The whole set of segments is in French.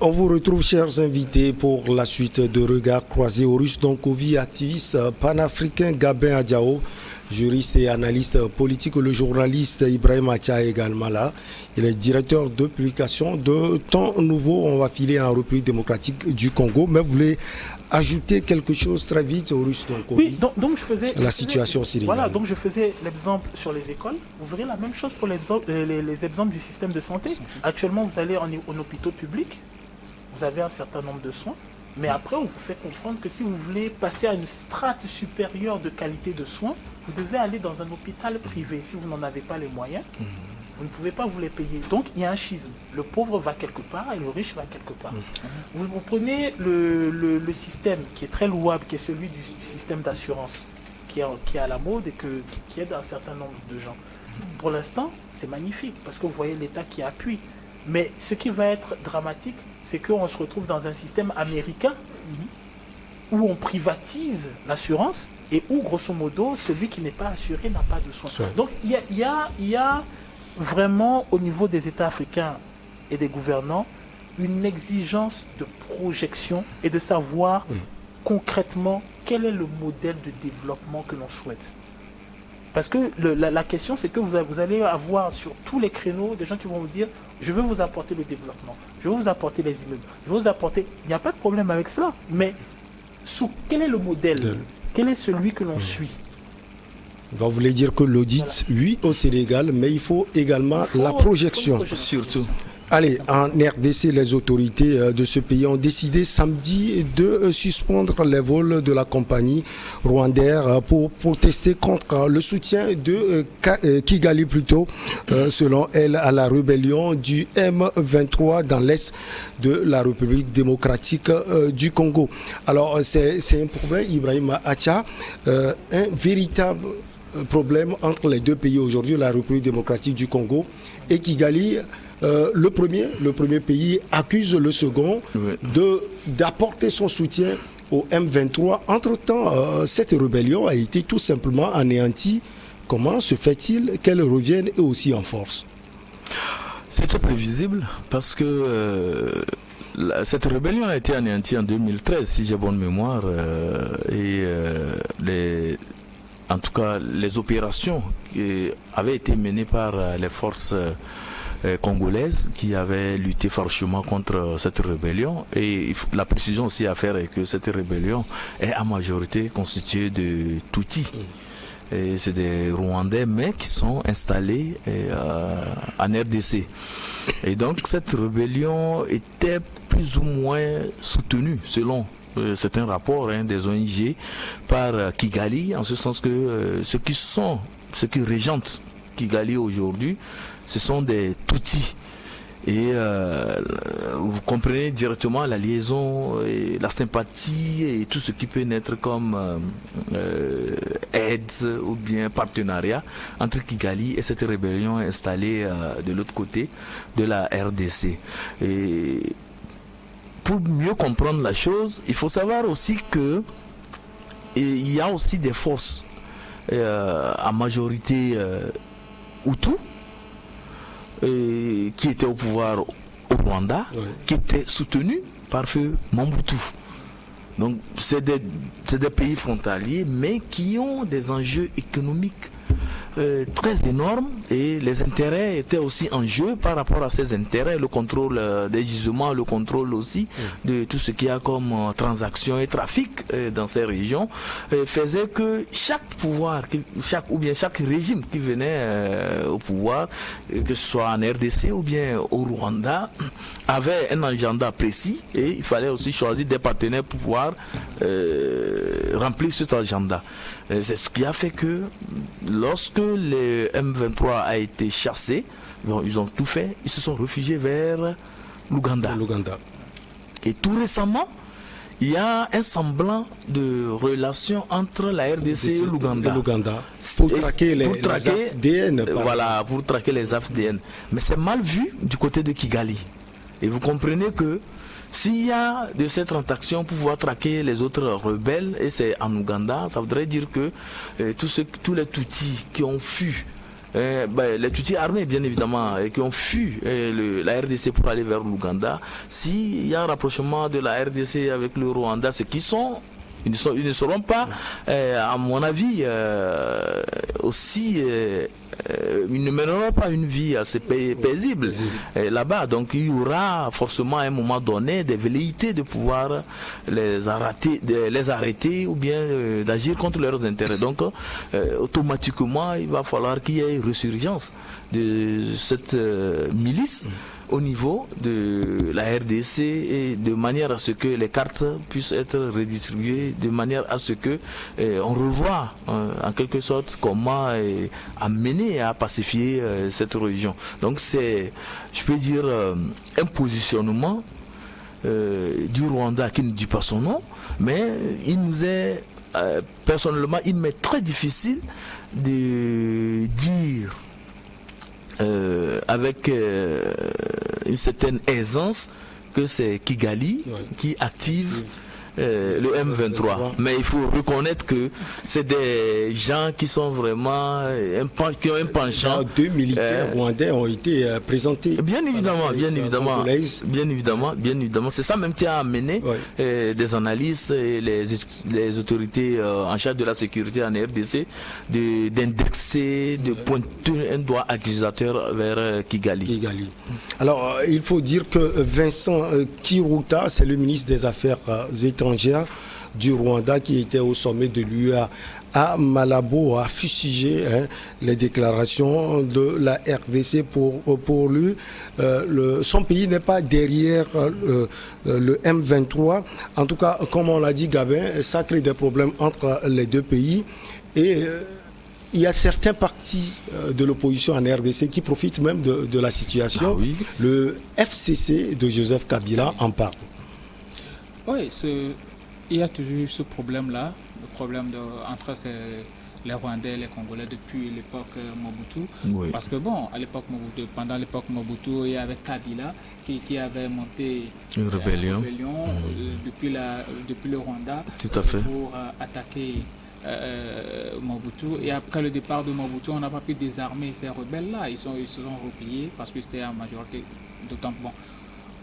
On vous retrouve, chers invités, pour la suite de Regards croisés. Horus Donkovi, activiste panafricain, Gabin Adjao, juriste et analyste politique. Le journaliste Ibrahim Acha également là. Il est directeur de publication de Temps Nouveau. On va filer en République démocratique du Congo. Mais vous voulez ajouter quelque chose très vite, Horus Donkovi? Oui, donc je faisais la situation syrienne. Voilà, donc je faisais l'exemple sur les écoles. Vous verrez la même chose pour les exemples du système de santé. Actuellement, vous allez en hôpitaux publics. Vous avez un certain nombre de soins, mais après on vous fait comprendre que si vous voulez passer à une strate supérieure de qualité de soins, vous devez aller dans un hôpital privé. Si vous n'en avez pas les moyens, vous ne pouvez pas vous les payer. Donc il y a un schisme. Le pauvre va quelque part et le riche va quelque part. Vous prenez le système qui est très louable, qui est celui du système d'assurance, qui est à la mode et qui aide un certain nombre de gens. Pour l'instant, c'est magnifique parce que vous voyez l'État qui appuie. Mais ce qui va être dramatique, c'est qu'on se retrouve dans un système américain où on privatise l'assurance et où, grosso modo, celui qui n'est pas assuré n'a pas de soins. Donc, il y a vraiment, au niveau des États africains et des gouvernants, une exigence de projection et de savoir concrètement quel est le modèle de développement que l'on souhaite. Parce que la question, c'est que vous allez avoir sur tous les créneaux des gens qui vont vous dire « Je veux vous apporter le développement, je veux vous apporter les immeubles, je veux vous apporter... » Il n'y a pas de problème avec cela. Mais quel est le modèle? Quel est celui que l'on suit? Vous voulez dire que l'audit, oui, au Sénégal, mais il faut également la projection. Surtout. Allez, en RDC, les autorités de ce pays ont décidé samedi de suspendre les vols de la compagnie Rwandair pour protester contre le soutien de Kigali plutôt, selon elle, à la rébellion du M23 dans l'est de la République démocratique du Congo. Alors, c'est un problème, Ibrahim Acha, un véritable problème entre les deux pays aujourd'hui, la République démocratique du Congo et Kigali. Le premier pays accuse le second d'apporter son soutien au M23. Entre-temps, cette rébellion a été tout simplement anéantie. Comment se fait-il qu'elle revienne et aussi en force? C'est très prévisible parce que cette rébellion a été anéantie en 2013, si j'ai bonne mémoire, en tout cas les opérations qui avaient été menées par les forces congolaises qui avaient lutté farouchement contre cette rébellion. Et la précision aussi à faire est que cette rébellion est en majorité constituée de Tutsis. Et c'est des Rwandais mais qui sont installés en RDC. Et donc cette rébellion était plus ou moins soutenue selon certains rapports des ONG par Kigali, en ce sens que ceux qui régentent Kigali aujourd'hui, ce sont des Tutsis. Et vous comprenez directement la liaison, et la sympathie et tout ce qui peut naître comme aide ou bien partenariat entre Kigali et cette rébellion installée de l'autre côté de la RDC. Et pour mieux comprendre la chose, il faut savoir aussi que il y a aussi des forces en majorité Hutus qui étaient au pouvoir au Rwanda, qui étaient soutenus par feu Mobutu. Donc c'est des pays frontaliers, mais qui ont des enjeux économiques très énormes, et les intérêts étaient aussi en jeu par rapport à ces intérêts, le contrôle des gisements, le contrôle aussi de tout ce qu'il y a comme transactions et trafic dans ces régions, faisait que chaque pouvoir, chaque régime qui venait au pouvoir, que ce soit en RDC ou bien au Rwanda, avait un agenda précis, et il fallait aussi choisir des partenaires pour pouvoir remplir cet agenda. C'est ce qui a fait que lorsque le M23 a été chassé, ils ont tout fait, ils se sont réfugiés vers l'Ouganda. Et tout récemment, il y a un semblant de relation entre la RDC et l'Ouganda. Pour traquer les AFDN. Voilà, pour traquer les AFDN. Mais c'est mal vu du côté de Kigali. Et vous comprenez que s'il y a de cette transaction pour pouvoir traquer les autres rebelles, et c'est en Ouganda, ça voudrait dire que tous les Tutsis qui ont fui les Tutsis armés, bien évidemment, et qui ont fui la RDC pour aller vers l'Ouganda, s'il y a un rapprochement de la RDC avec le Rwanda, c'est qu'ils sont... Ils ne seront pas, à mon avis, aussi... ils ne mèneront pas une vie assez paisible là-bas. Donc il y aura forcément à un moment donné des velléités de pouvoir les arrêter ou bien d'agir contre leurs intérêts. Donc automatiquement, il va falloir qu'il y ait une résurgence de cette milice au niveau de la RDC et de manière à ce que les cartes puissent être redistribuées, de manière à ce que on revoie en quelque sorte comment amener à pacifier cette région. Donc c'est, je peux dire, un positionnement du Rwanda qui ne dit pas son nom, mais il nous est personnellement, il m'est très difficile de dire avec une certaine aisance que c'est Kigali qui active le M23. Mais il faut reconnaître que c'est des gens qui sont vraiment qui ont un penchant. Deux militaires rwandais ont été présentés. Bien évidemment. C'est ça même qui a amené des analystes et les autorités en charge de la sécurité en RDC d'indexer, de pointer un doigt accusateur vers Kigali. Alors, il faut dire que Vincent Kiruta, c'est le ministre des Affaires étrangères du Rwanda qui était au sommet de l'UA à Malabo, a fustigé les déclarations de la RDC. Pour lui, son pays n'est pas derrière le M23. En tout cas, comme on l'a dit, Gabin, ça crée des problèmes entre les deux pays. Et il y a certains partis de l'opposition en RDC qui profitent même de la situation. Ah oui. Le FCC de Joseph Kabila en parle. Oui, il y a toujours eu ce problème-là, le problème entre les Rwandais et les Congolais depuis l'époque Mobutu. Oui. Parce que bon, pendant l'époque Mobutu, il y avait Kabila qui avait monté une rébellion depuis le Rwanda pour attaquer Mobutu. Et après le départ de Mobutu, on n'a pas pu désarmer ces rebelles-là. Ils se sont repliés parce que c'était en majorité. D'autant que bon,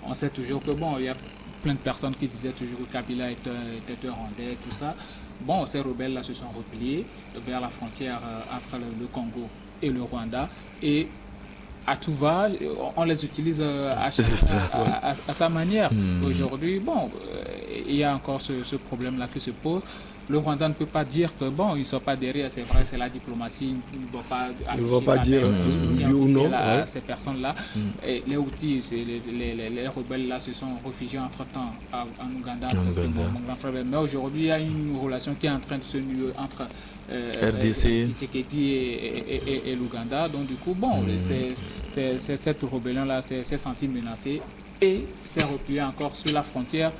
on sait toujours que bon, il y a plein de personnes qui disaient toujours que Kabila était un Rwandais, tout ça. Bon, ces rebelles-là se sont repliés vers la frontière entre le Congo et le Rwanda. Et à tout va, on les utilise à sa manière. Aujourd'hui, bon, il y a encore ce problème-là qui se pose. Le Rwanda ne peut pas dire que bon, ils ne sont pas derrière, c'est vrai, c'est la diplomatie, ils ne vont pas dire oui ou non à ces personnes-là. Et les outils, les rebelles-là se sont réfugiés entre-temps en Ouganda, mon grand frère. Mais aujourd'hui, il y a une relation qui est en train de se nouer entre RDC, Tshisekedi et l'Ouganda. Donc du coup, bon, cette rébellion-là s'est sentie menacée et s'est repliée encore sur la frontière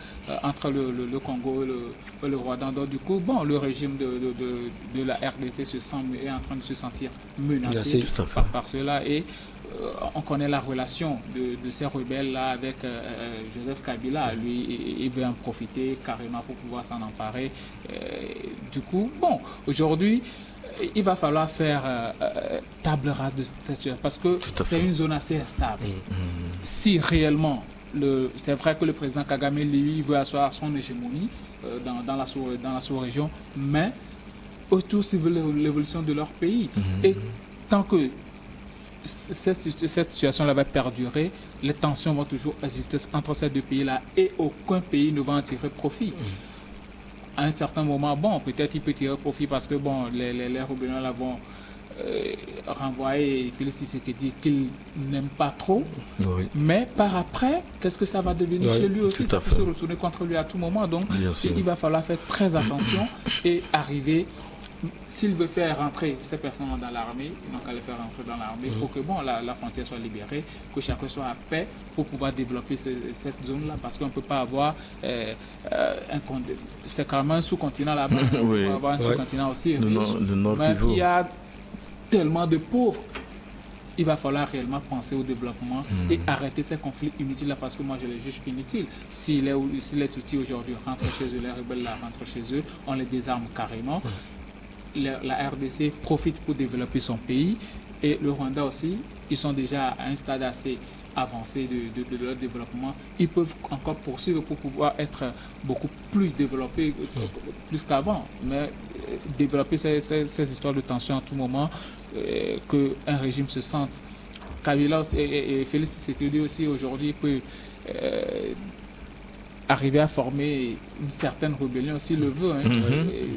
entre le Congo et le Rwanda. Donc du coup, bon, le régime de la RDC est en train de se sentir menacé par cela. Et on connaît la relation de ces rebelles-là avec Joseph Kabila. Lui, il veut en profiter carrément pour pouvoir s'en emparer. Du coup, bon, aujourd'hui, il va falloir faire table rase de cette situation parce que c'est une zone assez instable. Si réellement, c'est vrai que le président Kagame, lui, veut asseoir son hégémonie dans la sous-région, mais autour, c'est l'évolution de leur pays. Et tant que cette situation-là va perdurer, les tensions vont toujours exister entre ces deux pays-là et aucun pays ne va en tirer profit. À un certain moment, bon, peut-être il peut tirer profit parce que bon, les rebelles là vont renvoyer Félix Tshisekedi qu'il n'aime pas trop. Oui. Mais par après, qu'est-ce que ça va devenir chez lui aussi? Ça peut se retourner contre lui à tout moment. Donc, il va falloir faire très attention et arriver. S'il veut faire rentrer ces personnes dans l'armée, il n'a qu'à les faire rentrer dans l'armée pour que bon, la frontière soit libérée, que chacun soit à paix pour pouvoir développer cette zone-là. Parce qu'on ne peut pas avoir c'est quand même un sous-continent là-bas. On peut avoir un sous-continent aussi riche, mais il y a tellement de pauvres. Il va falloir réellement penser au développement et arrêter ces conflits inutiles là, parce que moi je les juge inutiles. Si les Tutsis aujourd'hui rentrent chez eux, les rebelles là rentrent chez eux, on les désarme carrément. la RDC profite pour développer son pays et le Rwanda aussi, ils sont déjà à un stade assez avancé de leur développement. Ils peuvent encore poursuivre pour pouvoir être beaucoup plus développés, plus qu'avant. Mais développer ces histoires de tension à tout moment, qu'un régime se sente. Kabila et Félix Tshisekedi aussi aujourd'hui peut arriver à former une certaine rébellion s'il le veut,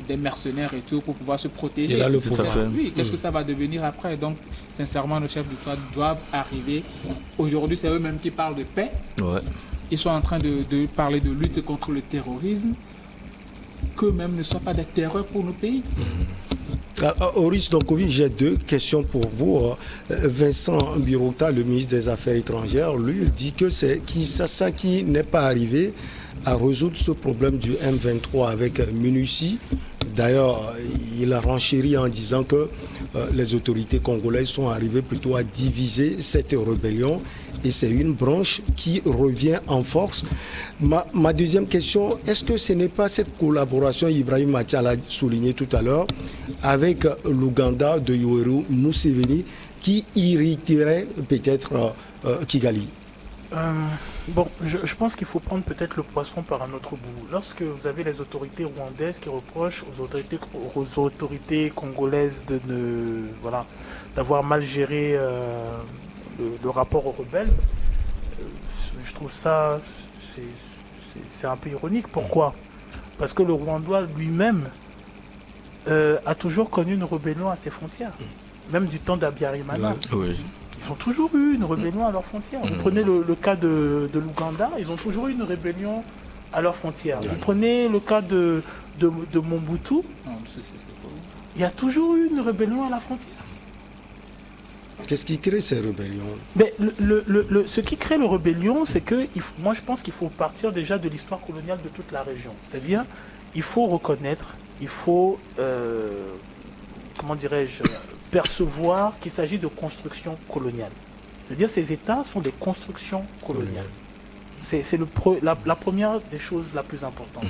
des mercenaires et tout pour pouvoir se protéger. Et là, le faut faire. Oui, qu'est-ce que ça va devenir après? Donc, sincèrement, nos chefs d'État doivent arriver. Aujourd'hui, c'est eux-mêmes qui parlent de paix. Ouais. Ils sont en train de parler de lutte contre le terrorisme. Qu'eux-mêmes ne soient pas des terreurs pour nos pays. Oris Donkovic, j'ai 2 questions pour vous. Vincent Birota, le ministre des Affaires étrangères, lui, il dit que c'est Kinshasa qui n'est pas arrivé à résoudre ce problème du M23 avec MINUSI. D'ailleurs, il a renchéri en disant que les autorités congolaises sont arrivées plutôt à diviser cette rébellion et c'est une branche qui revient en force. Ma deuxième question, est-ce que ce n'est pas cette collaboration, Ibrahim Matia l'a souligné tout à l'heure, avec l'Ouganda de Yoweri Museveni qui irriterait peut-être Kigali? Bon, je pense qu'il faut prendre peut-être le poisson par un autre bout. Lorsque vous avez les autorités rwandaises qui reprochent aux autorités congolaises d'avoir mal géré le rapport aux rebelles, je trouve ça c'est un peu ironique. Pourquoi? Parce que le Rwanda lui-même a toujours connu une rébellion à ses frontières, même du temps d'Abiyarimana. Oui. Ils ont toujours eu une rébellion à leurs frontières. Vous prenez le cas de l'Ouganda, ils ont toujours eu une rébellion à leurs frontières. Vous prenez le cas de Mobutu, il y a toujours eu une rébellion à la frontière. Qu'est-ce qui crée ces rébellions? Mais ce qui crée la rébellion, c'est que moi je pense qu'il faut partir déjà de l'histoire coloniale de toute la région. C'est-à-dire, il faut reconnaître, il faut, comment dirais-je, percevoir qu'il s'agit de constructions coloniales. C'est-à-dire ces États sont des constructions coloniales. C'est la première des choses la plus importante.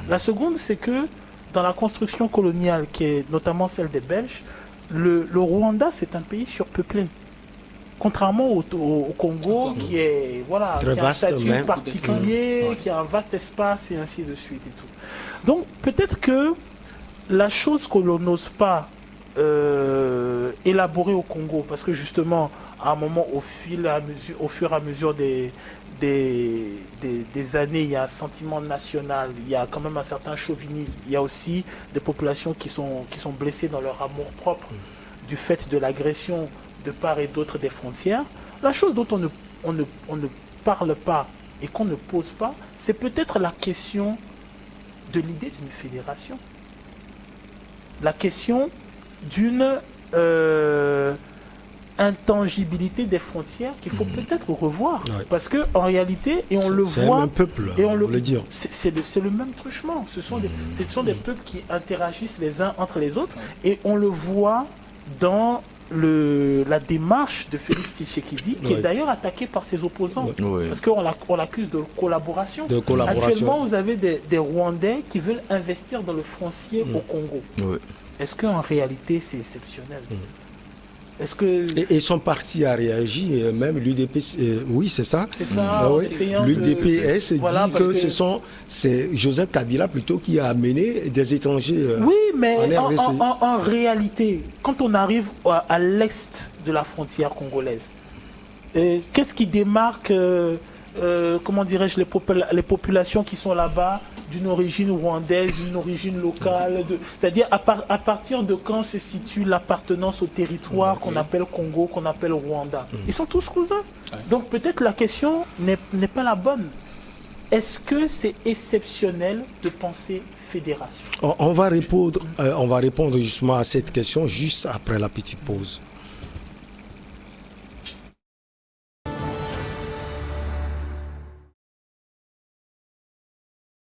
La seconde, c'est que dans la construction coloniale, qui est notamment celle des Belges, le Rwanda, c'est un pays surpeuplé. Contrairement au Congo, qui est très qui a un vaste, statut particulier, qui a un vaste espace et ainsi de suite et tout. Donc peut-être que la chose que l'on n'ose pas élaborer au Congo, parce que justement, à un moment, au fur et à mesure des années, il y a un sentiment national, il y a quand même un certain chauvinisme, il y a aussi des populations qui sont blessées dans leur amour propre du fait de l'agression de part et d'autre des frontières. La chose dont on ne parle pas et qu'on ne pose pas, c'est peut-être la question de l'idée d'une fédération. La question d'une intangibilité des frontières qu'il faut peut-être revoir. Parce que en réalité, et on le voit... C'est le même peuple, c'est le même truchement. Ce sont des peuples qui interagissent les uns entre les autres, et on le voit dans la démarche de Félix Tshisekedi, qui est d'ailleurs attaqué par ses opposants, parce qu'on l'accuse de collaboration. Actuellement, vous avez des Rwandais qui veulent investir dans le foncier au Congo. Est-ce qu'en réalité, c'est exceptionnel? Est-ce que... Et son parti a réagi, même l'UDPS, oui, c'est ça. C'est ça. L'UDPS dit que c'est Joseph Kabila plutôt qui a amené des étrangers oui, mais en RDC. En réalité, quand on arrive à l'est de la frontière congolaise, qu'est-ce qui démarque, comment dirais-je, les populations qui sont là-bas d'une origine rwandaise, d'une origine locale, c'est-à-dire à partir de quand se situe l'appartenance au territoire qu'on appelle Congo, qu'on appelle Rwanda. Ils sont tous cousins. Donc peut-être la question n'est pas la bonne. Est-ce que c'est exceptionnel de penser fédération? On va répondre justement à cette question juste après la petite pause.